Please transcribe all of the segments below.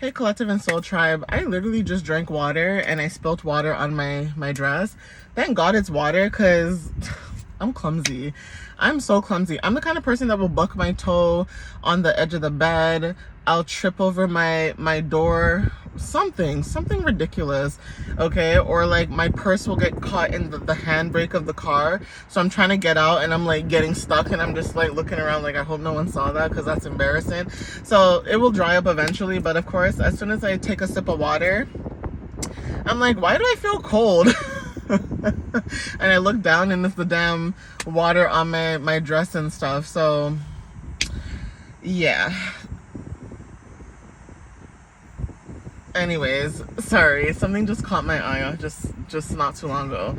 Hey Collective and Soul Tribe, I literally just drank water and I spilt water on my dress. Thank God it's water because I'm clumsy. I'm so clumsy. I'm the kind of person that will buck my toe on the edge of the bed. I'll trip over my door, something ridiculous, okay? Or like my purse will get caught in the handbrake of the car. So I'm trying to get out and I'm like getting stuck and I'm just like looking around like I hope no one saw that because that's embarrassing. So it will dry up eventually, but of course, as soon as I take a sip of water, I'm like, why do I feel cold? And I look down and it's the damn water on my dress and stuff. So yeah. Anyways, sorry, something just caught my eye just not too long ago.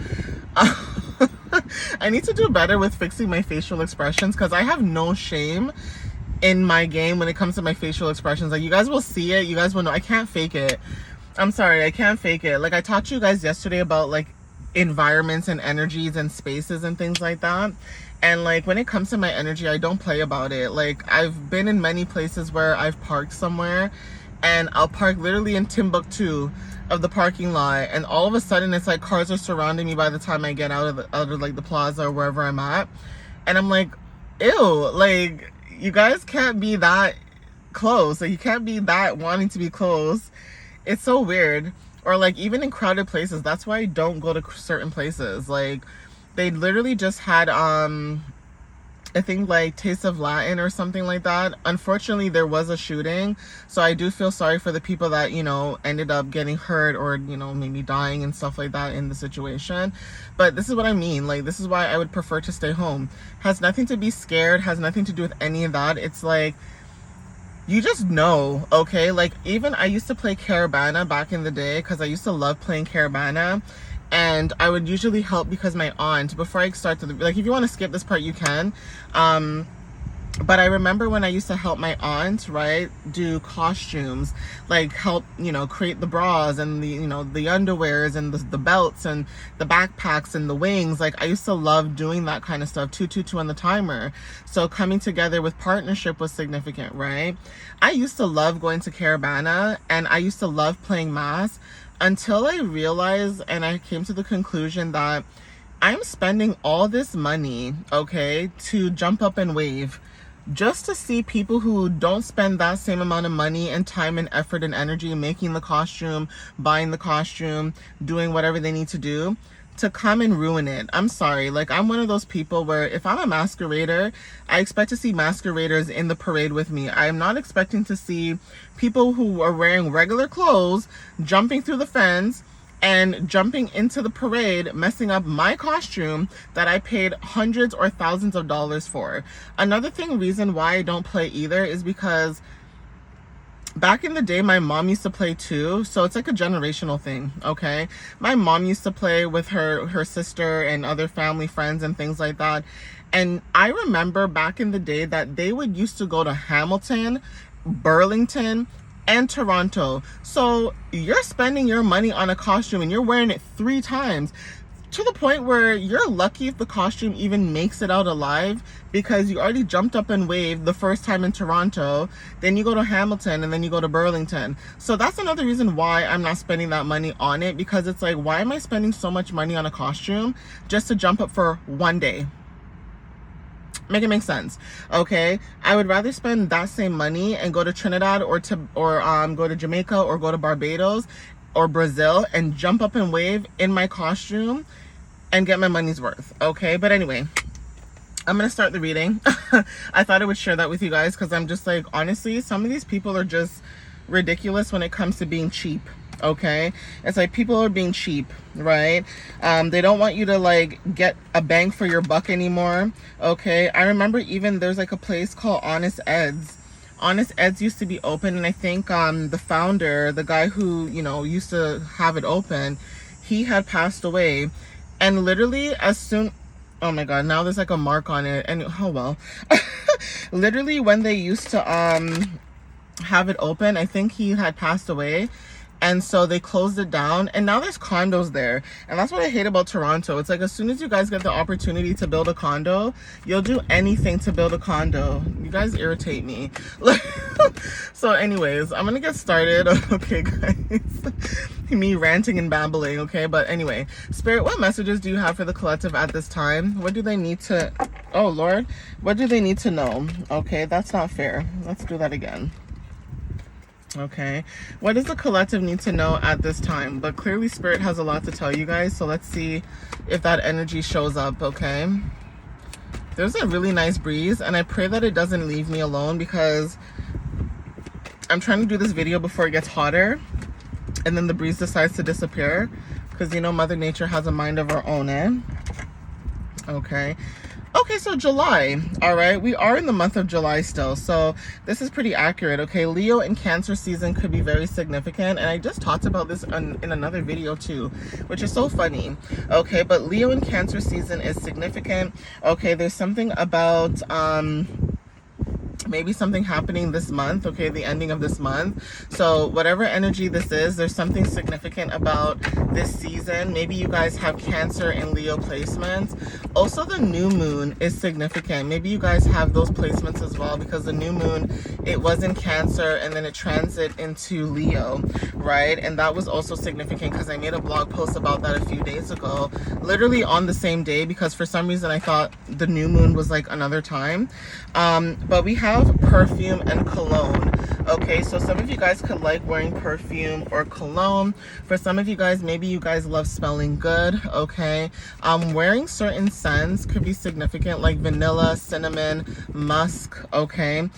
I need to do better with fixing my facial expressions because I have no shame in my game when it comes to my facial expressions. Like, you guys will see it, you guys will know. I can't fake it. I'm sorry, I can't fake it. Like, I taught you guys yesterday about like environments and energies and spaces and things like that. And like when it comes to my energy, I don't play about it. Like, I've been in many places where I've parked somewhere and I'll park literally in Timbuktu of the parking lot, and all of a sudden it's like cars are surrounding me by the time I get out of like the plaza or wherever I'm at. And I'm like, ew, like you guys can't be that close. Like, you can't be that wanting to be close. It's so weird. Or like even in crowded places, that's why I don't go to certain places. Like, they literally just had I think like Taste of Latin or something like that. Unfortunately, there was a shooting, so I do feel sorry for the people that, you know, ended up getting hurt or, you know, maybe dying and stuff like that in the situation. But this is what I mean. Like, this is why I would prefer to stay home. Has nothing to be scared, has nothing to do with any of that. It's like, you just know, okay? Like, even I used to play Caravana back in the day because I used to love playing Caravana. And I would usually help because my aunt, before I start to, like, if you want to skip this part, you can. But I remember when I used to help my aunt, right, do costumes, like help, you know, create the bras and the, you know, the underwears and the belts and the backpacks and the wings. Like, I used to love doing that kind of stuff, 222 on the timer. So coming together with partnership was significant, right? I used to love going to Caravana and I used to love playing mass, until I realized and I came to the conclusion that I'm spending all this money, okay, to jump up and wave just to see people who don't spend that same amount of money and time and effort and energy making the costume, buying the costume, doing whatever they need to do, to come and ruin it. I'm sorry. Like, I'm one of those people where if I'm a masquerader, I expect to see masqueraders in the parade with me. I am not expecting to see people who are wearing regular clothes jumping through the fence and jumping into the parade, messing up my costume that I paid hundreds or thousands of dollars for. Another reason why I don't play either is because back in the day, my mom used to play too. So it's like a generational thing, okay? My mom used to play with her sister and other family friends and things like that. And I remember back in the day that they would used to go to Hamilton, Burlington, and Toronto. So you're spending your money on a costume and you're wearing it 3 times, to the point where you're lucky if the costume even makes it out alive, because you already jumped up and waved the first time in Toronto, then you go to Hamilton, and then you go to Burlington. So that's another reason why I'm not spending that money on it, because it's like, why am I spending so much money on a costume just to jump up for one day? Make it make sense, okay? I would rather spend that same money and go to Trinidad or go to Jamaica or go to Barbados or Brazil and jump up and wave in my costume and get my money's worth, okay? But anyway, I'm gonna start the reading. I thought I would share that with you guys because I'm just like, honestly, some of these people are just ridiculous when it comes to being cheap, okay? It's like people are being cheap, right? They don't want you to like get a bang for your buck anymore, okay? I remember even there's like a place called Honest Ed's. Honest Ed's used to be open, and I think the founder, the guy who, you know, used to have it open, he had passed away. And literally as soon, oh my god, now there's like a mark on it, and oh well. Literally when they used to have it open, I think he had passed away. and so they closed it down, and now there's condos there. And that's what I hate about Toronto. It's like, as soon as you guys get the opportunity to build a condo, you'll do anything to build a condo. You guys irritate me. So anyways, I'm gonna get started. Okay, guys. Me ranting and babbling, okay? But anyway, Spirit, what messages do you have for the collective at this time? What do they need to, oh Lord, what do they need to know? Okay, that's not fair. Let's do that again. Okay, what does the collective need to know at this time? But clearly Spirit has a lot to tell you guys, so let's see if that energy shows up. Okay, there's a really nice breeze, and I pray that it doesn't leave me alone, because I'm trying to do this video before it gets hotter and then the breeze decides to disappear, because, you know, Mother Nature has a mind of her own, eh? Okay. Okay, so July. All right, we are in the month of July still, so this is pretty accurate. Okay, Leo and Cancer season could be very significant, and I just talked about this in another video too, which is so funny. Okay, but Leo and Cancer season is significant. Okay, there's something about maybe something happening this month, okay, the ending of this month. So whatever energy this is, there's something significant about this season. Maybe you guys have Cancer and Leo placements. Also, the new moon is significant. Maybe you guys have those placements as well, because the new moon, it was in Cancer and then it transit into Leo, right? And that was also significant, because I made a blog post about that a few days ago, literally on the same day, because for some reason I thought the new moon was like another time. But we have perfume and cologne. Okay, so some of you guys could like wearing perfume or cologne. For some of you guys, maybe you guys love smelling good. Okay, wearing certain scents could be significant, like vanilla, cinnamon, musk. Okay,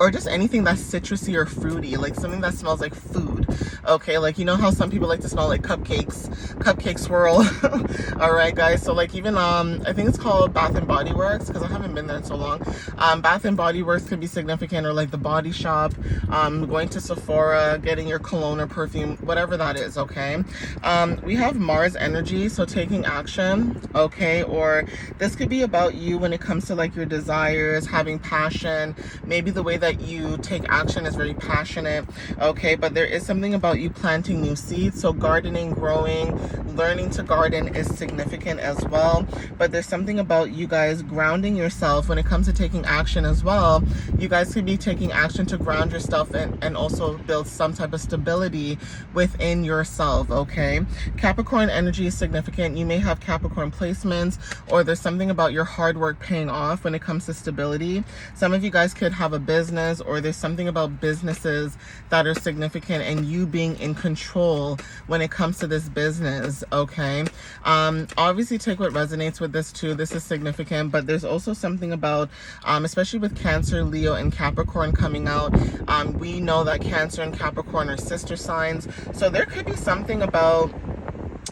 or just anything that's citrusy or fruity, like something that smells like food. Okay, like, you know how some people like to smell like cupcake swirl. All right, guys, so like even I think it's called Bath and Body Works, because I haven't been there in so long. Bath and Body Works could be significant, or like the Body Shop, going to Sephora, getting your cologne or perfume, whatever that is. Okay, we have Mars energy, so taking action. Okay, or this could be about you when it comes to like your desires, having passion. Maybe the way that you take action is very passionate. Okay, but there is something about you planting new seeds. So gardening, growing, learning to garden is significant as well. But there's something about you guys grounding yourself when it comes to taking action as well. You guys could be taking action to ground yourself and also build some type of stability within yourself. Okay, Capricorn energy is significant. You may have Capricorn placements, or there's something about your hard work paying off when it comes to stability. Some of you guys could have a business, or there's something about businesses that are significant and you being in control when it comes to this business. Okay, obviously take what resonates with this too. This is significant, but there's also something about especially with Cancer, Leo, and Capricorn coming out. We know that Cancer and Capricorn are sister signs, so there could be something about,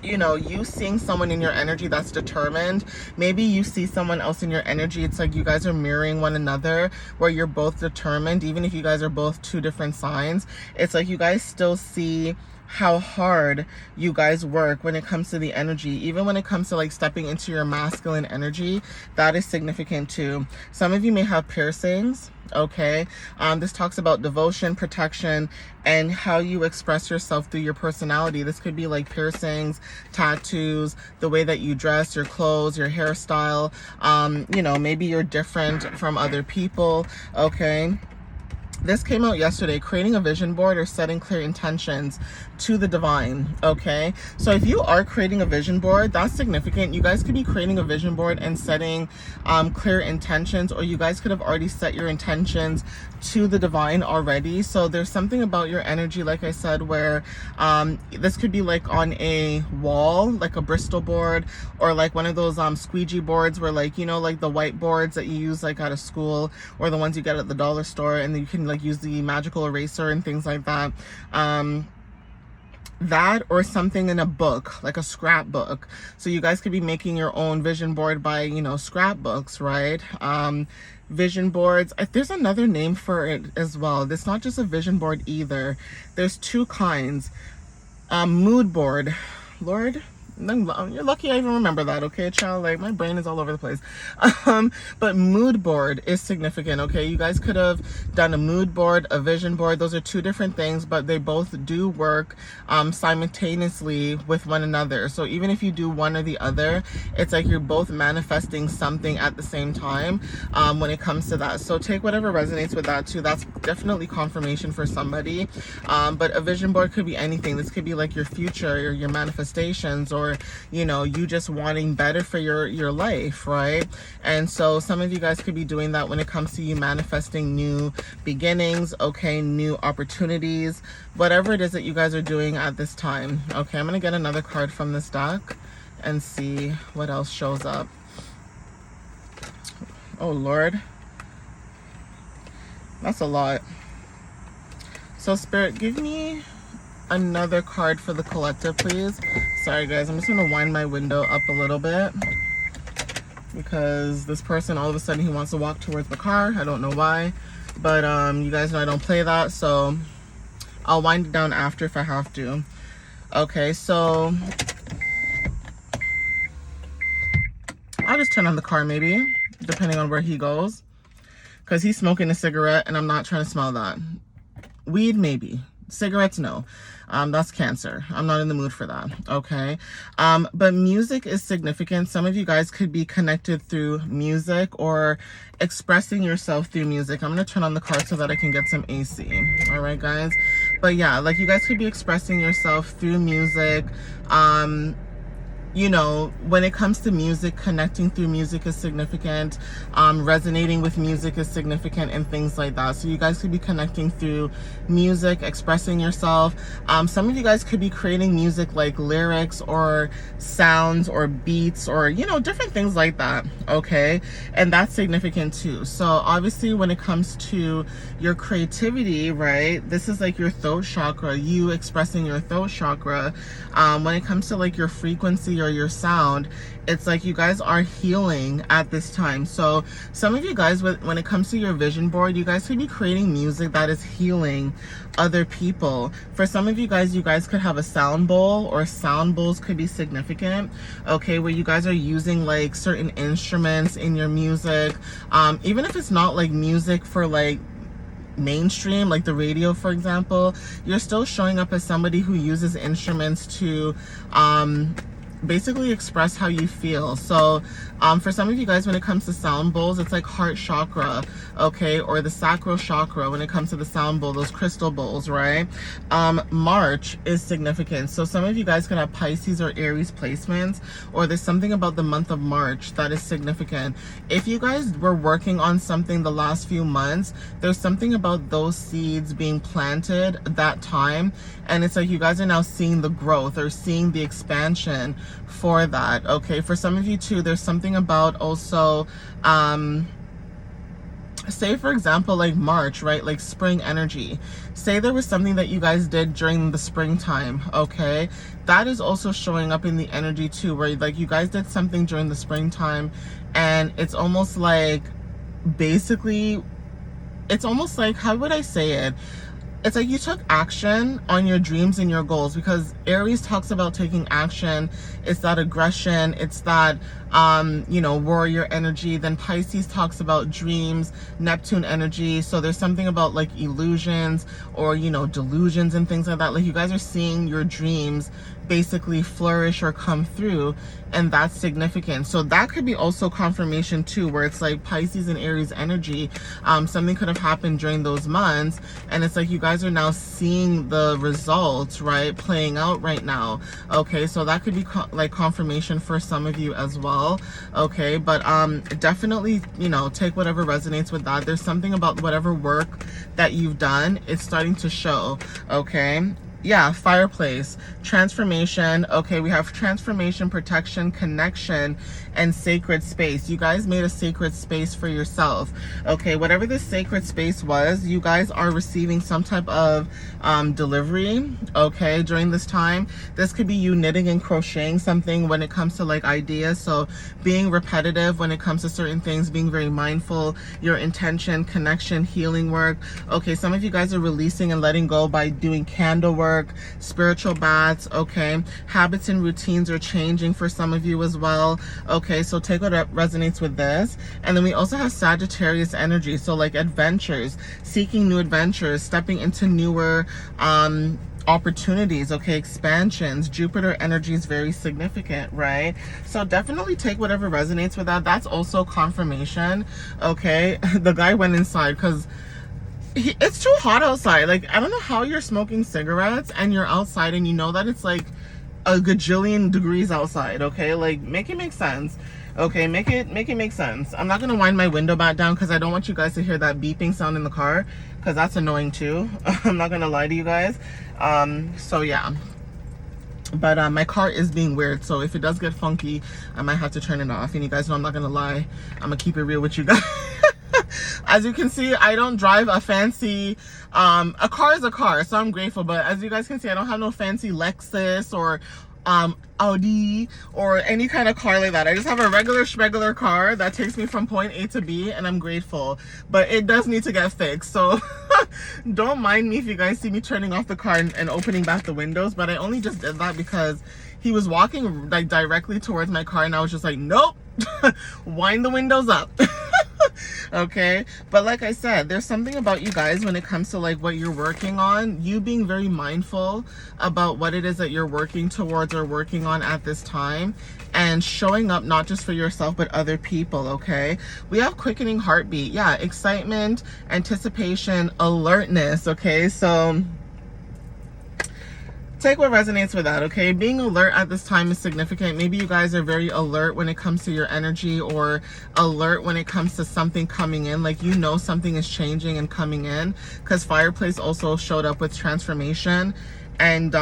you know, you seeing someone in your energy that's determined. Maybe you see someone else in your energy. It's like you guys are mirroring one another, where you're both determined. Even if you guys are both two different signs, it's like you guys still see how hard you guys work when it comes to the energy. Even when it comes to like stepping into your masculine energy, that is significant too. Some of you may have piercings. Okay, this talks about devotion, protection, and how you express yourself through your personality. This could be like piercings, tattoos, the way that you dress, your clothes, your hairstyle. You know, maybe you're different from other people. Okay, this came out yesterday, creating a vision board or setting clear intentions to the divine. Okay, so if you are creating a vision board, that's significant. You guys could be creating a vision board and setting clear intentions, or you guys could have already set your intentions to the divine already. So there's something about your energy, like I said, where this could be like on a wall, like a Bristol board, or like one of those squeegee boards, where like, you know, like the white boards that you use like out of school, or the ones you get at the dollar store, and then you can like use the magical eraser and things like that. That, or something in a book, like a scrapbook. So you guys could be making your own vision board by, you know, scrapbooks, right? Vision boards, there's another name for it as well. It's not just a vision board either. There's two kinds. Mood board. Lord, You're lucky I even remember that, okay, child? Like, my brain is all over the place. But mood board is significant, okay? You guys could have done a mood board, a vision board. Those are two different things, but they both do work simultaneously with one another. So even if you do one or the other, it's like you're both manifesting something at the same time when it comes to that. So take whatever resonates with that too. That's definitely confirmation for somebody. But a vision board could be anything. This could be like your future or your manifestations, or you know, you just wanting better for your life, right? And so some of you guys could be doing that when it comes to you manifesting new beginnings, okay, new opportunities, whatever it is that you guys are doing at this time. Okay, I'm gonna get another card from this deck and see what else shows up. Oh Lord, that's a lot. So Spirit, give me another card for the collective, please. Sorry guys, I'm just gonna wind my window up a little bit because this person, all of a sudden, he wants to walk towards the car. I don't know why, but you guys know I don't play that, so I'll wind it down after if I have to. Okay, so I'll just turn on the car maybe, depending on where he goes, because he's smoking a cigarette and I'm not trying to smell that. Weed, maybe. Cigarettes, no. That's cancer. I'm not in the mood for that, okay? But music is significant. Some of you guys could be connected through music or expressing yourself through music. I'm going to turn on the car so that I can get some AC, all right, guys? But yeah, like you guys could be expressing yourself through music. You know, when it comes to music, connecting through music is significant. Resonating with music is significant, and things like that. So you guys could be connecting through music, expressing yourself. Some of you guys could be creating music like lyrics or sounds or beats or, you know, different things like that, okay? And that's significant too. So obviously when it comes to your creativity, right, this is like your throat chakra, you expressing your throat chakra. When it comes to like your frequency or your sound, it's like you guys are healing at this time. So some of you guys, when it comes to your vision board, you guys could be creating music that is healing other people. For some of you guys could have a sound bowl, or sound bowls could be significant, okay, where you guys are using like certain instruments in your music, even if it's not like music for like mainstream, like the radio, for example. You're still showing up as somebody who uses instruments to basically express how you feel. So for some of you guys, when it comes to sound bowls, it's like heart chakra, okay, or the sacral chakra when it comes to the sound bowl, those crystal bowls, right? March is significant. So some of you guys could have Pisces or Aries placements, or there's something about the month of March that is significant. If you guys were working on something the last few months, there's something about those seeds being planted that time, and it's like you guys are now seeing the growth or seeing the expansion for that, okay? For some of you too, there's something about also say for example like March, right, like spring energy. Say there was something that you guys did during the springtime, okay? That is also showing up in the energy too, where like you guys did something during the springtime, and it's almost like, basically, it's almost like, how would I say it? It's like you took action on your dreams and your goals, because Aries talks about taking action. It's that aggression. It's that, you know, warrior energy. Then Pisces talks about dreams, Neptune energy. So there's something about like illusions or, you know, delusions and things like that. Like you guys are seeing your dreams basically flourish or come through, and that's significant. So that could be also confirmation too, where it's like Pisces and Aries energy. Something could have happened during those months, and it's like you guys are now seeing the results, right, playing out right now, okay? So that could be like confirmation for some of you as well, okay? But definitely, you know, take whatever resonates with that. There's something about whatever work that you've done, it's starting to show, okay? Yeah, fireplace, transformation. Okay, we have transformation, protection, connection, and sacred space. You guys made a sacred space for yourself. Okay, whatever this sacred space was, you guys are receiving some type of delivery, okay, during this time. This could be you knitting and crocheting something when it comes to like ideas. So being repetitive when it comes to certain things, being very mindful, your intention, connection, healing work. Okay, some of you guys are releasing and letting go by doing candle work, work, spiritual baths, okay? Habits and routines are changing for some of you as well, okay? So take what resonates with this. And then we also have Sagittarius energy, so like adventures, seeking new adventures, stepping into newer opportunities, okay? Expansions. Jupiter energy is very significant, right? So definitely take whatever resonates with that. That's also confirmation, okay? The guy went inside because it's too hot outside. Like, I don't know how you're smoking cigarettes and you're outside and you know that it's like a gajillion degrees outside, okay? Like, make it make sense. Okay, make it make sense. I'm not gonna wind my window back down because I don't want you guys to hear that beeping sound in the car, because that's annoying too. I'm not gonna lie to you guys. So yeah, but my car is being weird, so if it does get funky, I might have to turn it off. And you guys know I'm not gonna lie, I'm gonna keep it real with you guys. As you can see, I don't drive a fancy, a car is a car, so I'm grateful. But as you guys can see, I don't have no fancy Lexus or Audi or any kind of car like that. I just have a regular car that takes me from point A to B, and I'm grateful. But it does need to get fixed, so don't mind me if you guys see me turning off the car and opening back the windows. But I only just did that because he was walking like directly towards my car, and I was just like, nope. Wind the windows up. Okay, but like I said, there's something about you guys when it comes to like what you're working on, you being very mindful about what it is that you're working towards or working on at this time, and showing up not just for yourself but other people. Okay, we have quickening heartbeat, yeah, excitement, anticipation, alertness. Okay, so take what resonates with that, okay? Being alert at this time is significant. Maybe you guys are very alert when it comes to your energy, or alert when it comes to something coming in. Like, you know something is changing and coming in, because fireplace also showed up with transformation and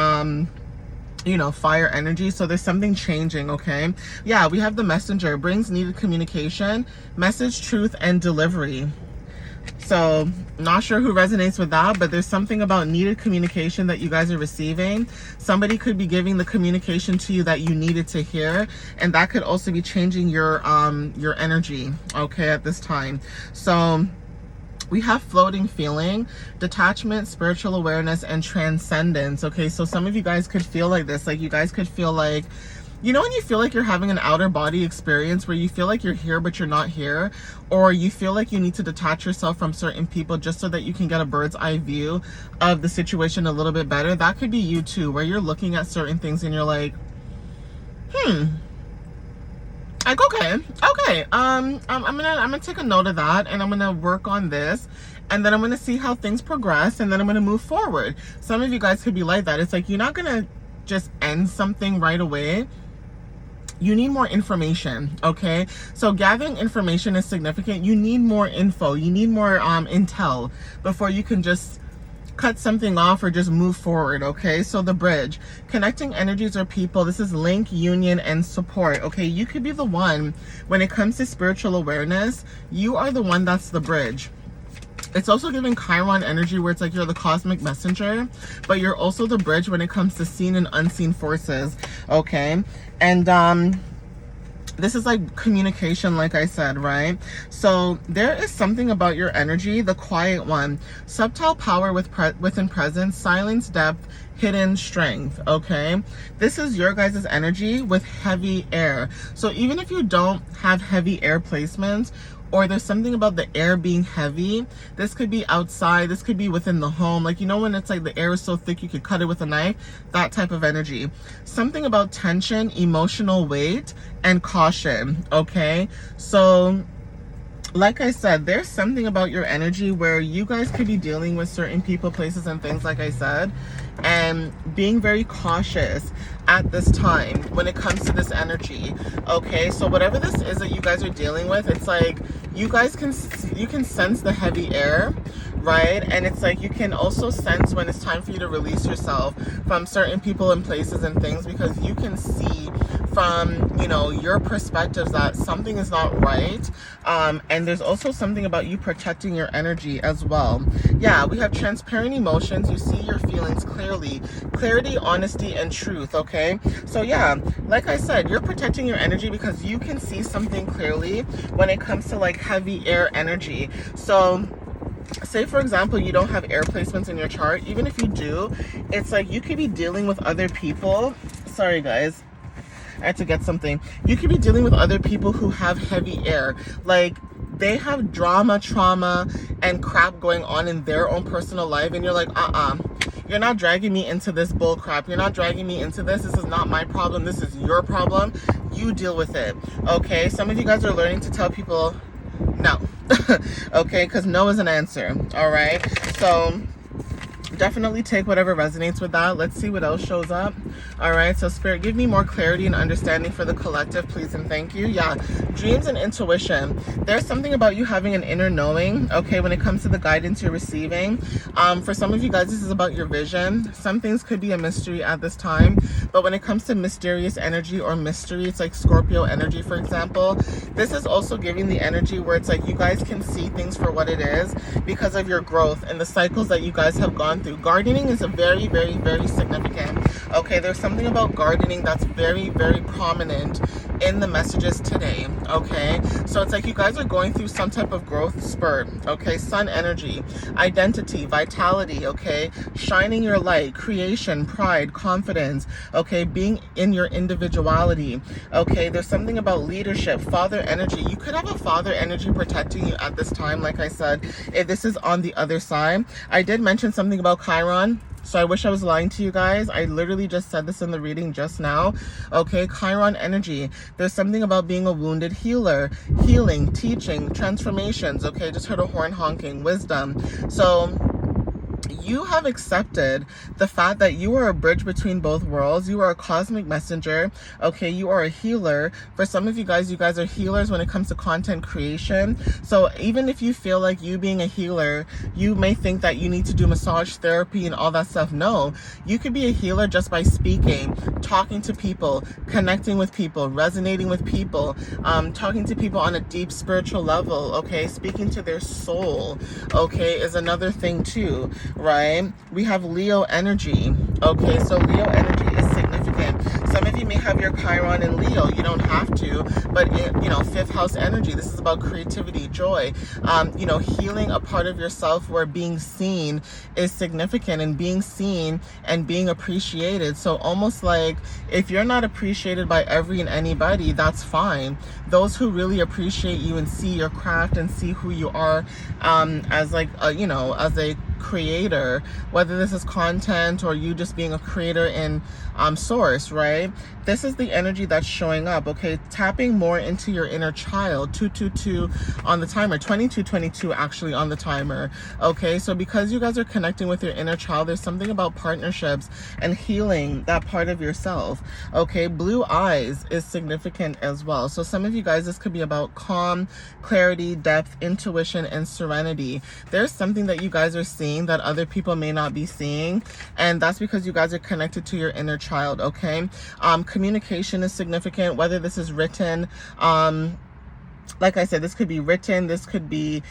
you know, fire energy. So there's something changing, okay? Yeah, we have the messenger, brings needed communication, message, truth, and delivery. So not sure who resonates with that, but there's something about needed communication that you guys are receiving. Somebody could be giving the communication to you that you needed to hear, and that could also be changing your energy, okay, at this time. So we have floating feeling, detachment, spiritual awareness, and transcendence. Okay, so some of you guys could feel like this, like you guys could feel like, you know, when you feel like you're having an outer body experience where you feel like you're here but you're not here, or you feel like you need to detach yourself from certain people just so that you can get a bird's eye view of the situation a little bit better. That could be you too, where you're looking at certain things and you're like, like, okay, I'm gonna take a note of that, and I'm gonna work on this, and then I'm gonna see how things progress, and then I'm gonna move forward. Some of you guys could be like that. It's like, you're not gonna just end something right away. You need more information, okay? So gathering information is significant. You need more info. You need more intel before you can just cut something off or just move forward, okay? So the bridge, connecting energies or people. This is link, union, and support, okay? You could be the one, when it comes to spiritual awareness, you are the one that's the bridge. It's also giving Chiron energy, where it's like you're the cosmic messenger, but you're also the bridge when it comes to seen and unseen forces, okay? And this is like communication, like I said, right? So there is something about your energy, the quiet one, subtle power within presence, silence, depth, hidden strength, okay? This is your guys' energy with heavy air. So even if you don't have heavy air placements, or there's something about the air being heavy, this could be outside, this could be within the home, like, you know, when it's like the air is so thick you could cut it with a knife, that type of energy. Something about tension, emotional weight, and caution, okay? So like I said, there's something about your energy where you guys could be dealing with certain people, places, and things, like I said, and being very cautious at this time when it comes to this energy, okay? So whatever this is that you guys are dealing with, it's like you guys can sense the heavy air, right? And it's like you can also sense when it's time for you to release yourself from certain people and places and things, because you can see from, you know, your perspectives that something is not right. And there's also something about you protecting your energy as well. Yeah, we have transparent emotions. You see your feelings clearly. Clarity, honesty, and truth, okay? So yeah, like I said, you're protecting your energy because you can see something clearly when it comes to like heavy air energy. So say for example you don't have air placements in your chart. Even if you do, it's like you could be dealing with other people. Sorry guys, I had to get something. You could be dealing with other people who have heavy air. Like, they have drama, trauma, and crap going on in their own personal life, and you're like, you're not dragging me into this bull crap. You're not dragging me into this. This is not my problem. This is your problem. You deal with it. Okay? Some of you guys are learning to tell people no. Okay? Because no is an answer. All right? So definitely take whatever resonates with that. Let's see what else shows up. All right, so Spirit, give me more clarity and understanding for the collective, please and thank you. Yeah, dreams and intuition. There's something about you having an inner knowing, okay, when it comes to the guidance you're receiving. For some of you guys, this is about your vision. Some things could be a mystery at this time, but when it comes to mysterious energy or mystery, it's like Scorpio energy, for example. This is also giving the energy where it's like you guys can see things for what it is because of your growth and the cycles that you guys have gone through. Gardening is a very, very, very significant. Okay, there's something about gardening that's very, very prominent in the messages today. Okay, so it's like you guys are going through some type of growth spurt. Okay, sun energy, identity, vitality. Okay, shining your light, creation, pride, confidence. Okay, being in your individuality. Okay, there's something about leadership, father energy. You could have a father energy protecting you at this time. Like I said, if this is on the other side, I did mention something about Chiron. So I wish I was lying to you guys. I literally just said this in the reading just now. Okay, Chiron energy. There's something about being a wounded healer, healing, teaching, transformations. Okay, just heard a horn honking, wisdom. So you have accepted the fact that you are a bridge between both worlds. You are a cosmic messenger. Okay, you are a healer. For some of you guys are healers when it comes to content creation. So even if you feel like you being a healer, you may think that you need to do massage therapy and all that stuff. No, you could be a healer just by speaking, talking to people, connecting with people, resonating with people, talking to people on a deep spiritual level. Okay, speaking to their soul. Okay, is another thing too. Right? We have Leo energy. Okay, so Leo energy is significant. Some of you may have your Chiron in Leo. You don't have to, but fifth house energy. This is about creativity, joy, healing a part of yourself where being seen is significant, and being seen and being appreciated. So almost like if you're not appreciated by every and anybody, that's fine. Those who really appreciate you and see your craft and see who you are as like as a creator, whether this is content or you just being a creator in source, right? This is the energy that's showing up. Okay, tapping more into your inner child. 222 on the timer, 2222 actually on the timer. Okay, so because you guys are connecting with your inner child, there's something about partnerships and healing that part of yourself. Okay, blue eyes is significant as well. So some of you guys, this could be about calm, clarity, depth, intuition, and serenity. There's something that you guys are seeing that other people may not be seeing, and that's because you guys are connected to your inner child. Okay, communication is significant, whether this is written, like I said, this could be written, this could be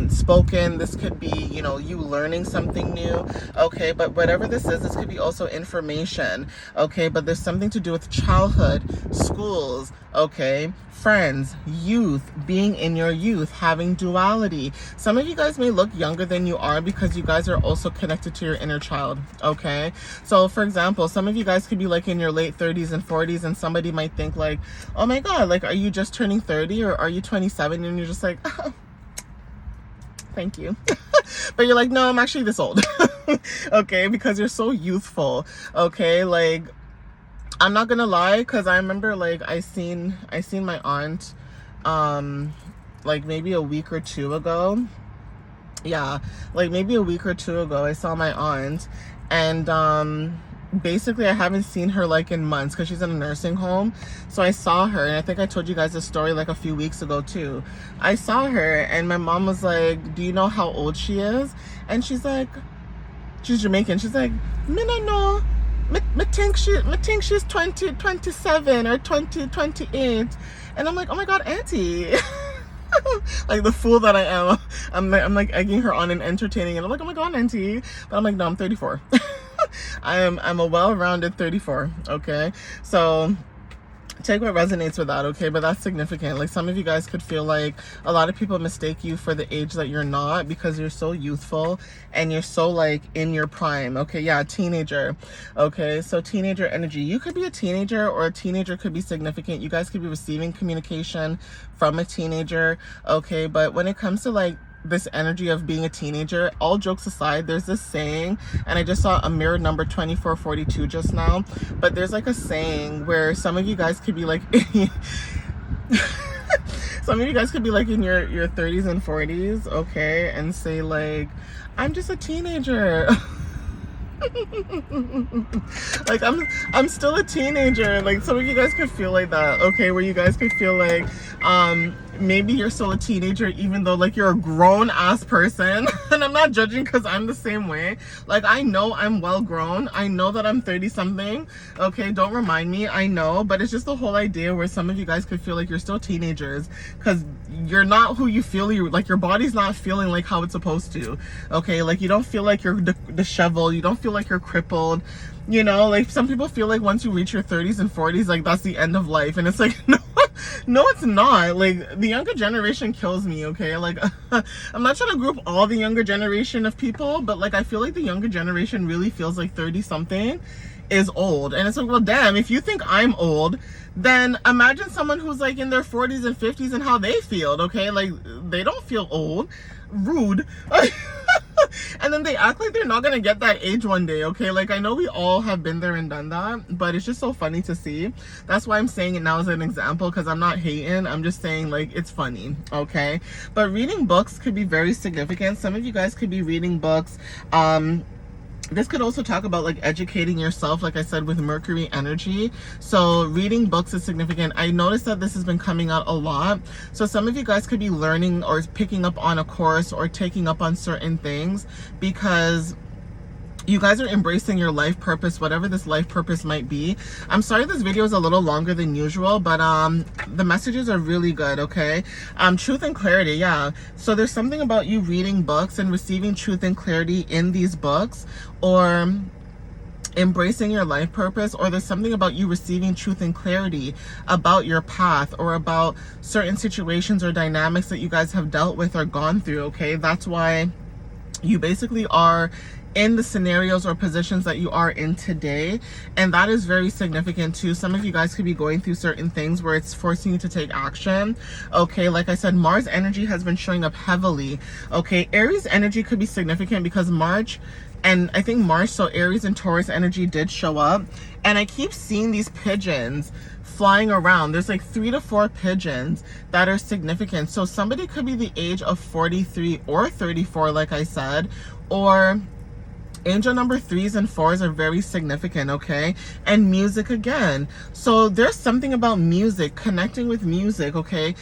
spoken, this could be, you learning something new. Okay, but whatever this could be also information. Okay, but there's something to do with childhood, schools, okay, friends, youth, being in your youth, having duality. Some of you guys may look younger than you are because you guys are also connected to your inner child. Okay, so for example, some of you guys could be like in your late 30s and 40s, and somebody might think like, oh my god, like, are you just turning 30 or are you 27? And you're just like, oh, thank you. But you're like, no, I'm actually this old. Okay, because you're so youthful. Okay, like, I'm not gonna lie, because I remember like I seen my aunt like maybe a week or two ago. Yeah, like maybe a week or two ago I saw my aunt, and basically I haven't seen her like in months because she's in a nursing home. So I saw her, and I think I told you guys this story like a few weeks ago too. I saw her and my mom was like, do you know how old she is? And she's like, she's Jamaican, she's like, me no know. I think she's 27 or 28. And I'm like, oh my god, auntie. Like the fool that I am. I'm like egging her on and entertaining, and I'm like, oh my god, auntie. But I'm like, no, I'm 34. I'm a well-rounded 34. Okay, so take what resonates with that, okay? But that's significant. Like, some of you guys could feel like a lot of people mistake you for the age that you're not, because you're so youthful and you're so like in your prime. Okay, yeah, teenager. Okay, so teenager energy. You could be a teenager, or a teenager could be significant. You guys could be receiving communication from a teenager. Okay, but when it comes to like this energy of being a teenager, all jokes aside, there's this saying, and I just saw a mirror number 2442 just now, but there's like a saying where some of you guys could be like some of you guys could be like in your 30s and 40s, okay, and say like, I'm just a teenager. Like, I'm still a teenager. Like, some of you guys could feel like that, okay, where you guys could feel like maybe you're still a teenager even though like you're a grown ass person. And I'm not judging, because I'm the same way. Like, I know I'm well grown, I know that I'm 30 something, okay, don't remind me, I know, but it's just the whole idea where some of you guys could feel like you're still teenagers, because you're not who you feel. You like, your body's not feeling like how it's supposed to, okay? Like, you don't feel like you're disheveled, you don't feel like you're crippled, you know? Like, some people feel like once you reach your 30s and 40s, like that's the end of life, and it's like, no, it's not. Like, the younger generation kills me, okay? Like, I'm not trying to group all the younger generation of people, but like, I feel like the younger generation really feels like 30 something is old. And it's like, well, damn, if you think I'm old, then imagine someone who's like in their 40s and 50s and how they feel, okay? Like, they don't feel old. Rude. And then they act like they're not gonna get that age one day, okay? Like, I know we all have been there and done that, but it's just so funny to see. That's why I'm saying it now as an example, because I'm not hating, I'm just saying like it's funny, okay? But reading books could be very significant. Some of you guys could be reading books. This could also talk about like educating yourself, like I said, with Mercury energy. So reading books is significant. I noticed that this has been coming out a lot. So some of you guys could be learning or picking up on a course or taking up on certain things, because you guys are embracing your life purpose, whatever this life purpose might be. I'm sorry this video is a little longer than usual, but the messages are really good, okay? Truth and clarity, yeah. So there's something about you reading books and receiving truth and clarity in these books, or embracing your life purpose, or there's something about you receiving truth and clarity about your path, or about certain situations or dynamics that you guys have dealt with or gone through, okay? That's why you basically are in the scenarios or positions that you are in today, and that is very significant too. Some of you guys could be going through certain things where it's forcing you to take action, okay? Like I said, Mars energy has been showing up heavily, okay? Aries energy could be significant because March, and I think Mars, so Aries and Taurus energy did show up, and I keep seeing these pigeons flying around. There's like 3 to 4 pigeons that are significant. So somebody could be the age of 43 or 34, like I said, or angel number 3s and 4s are very significant, okay? And music again. So there's something about music, connecting with music, okay?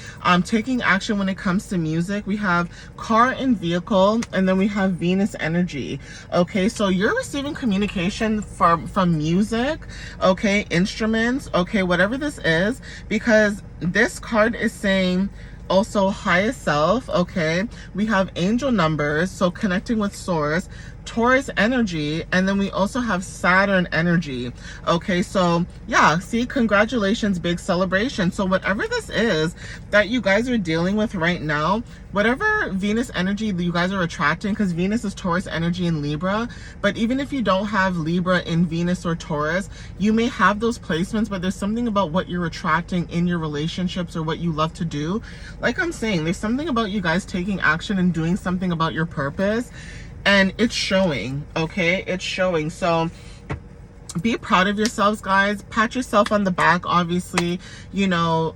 Taking action when it comes to music. We have car and vehicle, and then we have Venus energy, okay? So you're receiving communication from music, okay? Instruments, okay? Whatever this is, because this card is saying also highest self, okay? We have angel numbers, so connecting with source, Taurus energy, and then we also have Saturn energy, okay? So yeah, see, congratulations, big celebration. So whatever this is that you guys are dealing with right now, whatever Venus energy you guys are attracting, because Venus is Taurus energy in Libra, but even if you don't have Libra in Venus or Taurus, you may have those placements, but there's something about what you're attracting in your relationships or what you love to do. Like I'm saying, there's something about you guys taking action and doing something about your purpose, and it's showing, okay? It's showing. So be proud of yourselves, guys. Pat yourself on the back, obviously. You know,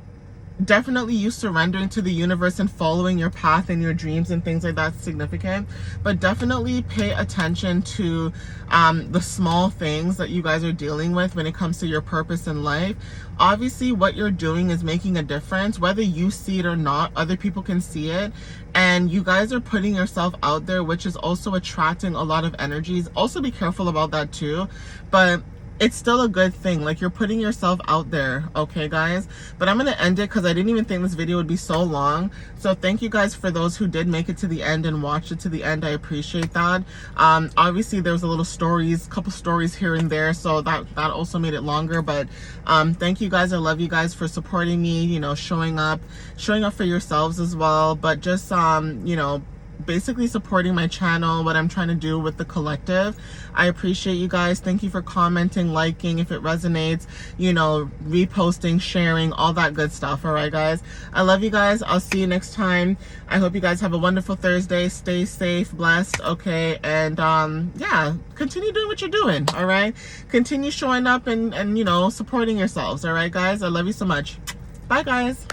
definitely you surrendering to the universe and following your path and your dreams and things like that is significant, but definitely pay attention to the small things that you guys are dealing with when it comes to your purpose in life. Obviously what you're doing is making a difference, whether you see it or not. Other people can see it, and you guys are putting yourself out there, which is also attracting a lot of energies. Also be careful about that too, but it's still a good thing. Like, you're putting yourself out there, okay, guys? But I'm gonna end it because I didn't even think this video would be so long. So thank you guys for those who did make it to the end and watched it to the end. I appreciate that. Obviously there was a little couple stories here and there, so that also made it longer. But thank you guys. I love you guys for supporting me, you know, showing up for yourselves as well. But just you know, basically supporting my channel, what I'm trying to do with the collective. I appreciate you guys. Thank you for commenting, liking if it resonates, you know, reposting, sharing, all that good stuff. All right, guys, I love you guys. I'll see you next time. I hope you guys have a wonderful Thursday. Stay safe, blessed, okay? And yeah, continue doing what you're doing. All right, continue showing up and you know, supporting yourselves. All right, guys, I love you so much. Bye, guys.